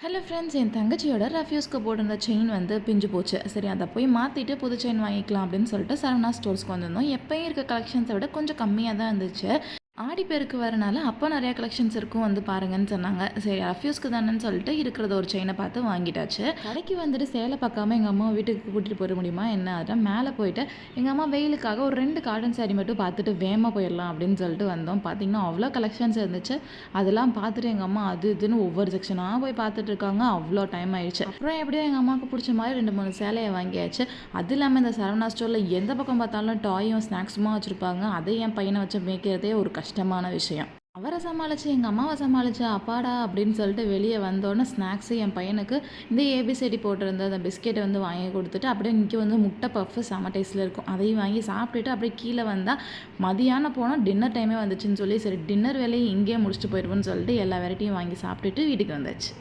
Hello friends, என் தங்கச்சியோட ரெஃப்யூஸ்க்கு போட்டிருந்த chain வந்து பிஞ்சு போச்சு. சரி, அதை போய் மாற்றிட்டு புது செயின் வாங்கிக்கலாம் அப்படின்னு சொல்லிட்டு சரவணா ஸ்டோர்ஸ்க்கு வந்திருந்தோம். எப்பயும் இருக்க கலெக்ஷன்ஸை விட கொஞ்சம் கம்மியாக தான் இருந்துச்சு. ஆடிப்பெருக்கு வரனால அப்போ நிறையா கலெக்ஷன்ஸ் இருக்கும், வந்து பாருங்கன்னு சொன்னாங்க. சரி, ரெஃப்யூஸ்க்கு தானேன்னு சொல்லிட்டு இருக்கிறத ஒரு செயினை பார்த்து வாங்கிட்டாச்சு. கடைக்கு வந்துட்டு சேலை பார்க்காம எங்கள் அம்மா வீட்டுக்கு கூட்டிகிட்டு போயிட முடியுமா என்ன? அதான் மேலே போயிட்டு எங்கள் அம்மா வெயிலுக்காக ஒரு 2 காட்டன் சாரீ மட்டும் பார்த்துட்டு வேகமாக போயிடலாம் அப்படின்னு சொல்லிட்டு வந்தோம். பார்த்திங்கன்னா அவ்வளோ கலெக்ஷன்ஸ் இருந்துச்சு. அதெல்லாம் பார்த்துட்டு எங்கள் அம்மா அது இதுன்னு ஒவ்வொரு செக்ஷனாக போய் பார்த்துட்டு இருக்காங்க. அவ்வளோ டைம் ஆயிடுச்சு. அப்புறம் எப்படியோ எங்கள் அம்மாவுக்கு பிடிச்ச மாதிரி 2-3 சேலையை வாங்கியாச்சு. அது இல்லாமல் இந்த சரவணா ஸ்டோரில் எந்த பக்கம் பார்த்தாலும் டாயும் ஸ்நாக்ஸுமா வச்சுருப்பாங்க. அதை என் பையனை வச்சு மேய்க்கிறதே ஒரு கஷ்டமான விஷயம். அவரை சமாளித்து எங்கள் அம்மாவை சமாளித்து அப்பாடா அப்படின்னு சொல்லிட்டு வெளியே வந்தோடனே ஸ்நாக்ஸு என் பையனுக்கு இந்த ஏபிசிடி போட்டிருந்த அந்த பிஸ்கெட்டை வந்து வாங்கி கொடுத்துட்டு அப்படியே இங்கே வந்து முட்டை பஃப்பு செம டேஸ்ட்டில் இருக்கும், அதையும் வாங்கி சாப்பிட்டுட்டு அப்படியே கீழே வந்தால் மதியானம் போனால் டின்னர் டைமே வந்துச்சுன்னு சொல்லி சரி டின்னர் வேலையை இங்கேயே முடிச்சுட்டு போயிடுவோன்னு சொல்லிட்டு எல்லா வெரைட்டியும் வாங்கி சாப்பிட்டுட்டு வீட்டுக்கு வந்தாச்சு.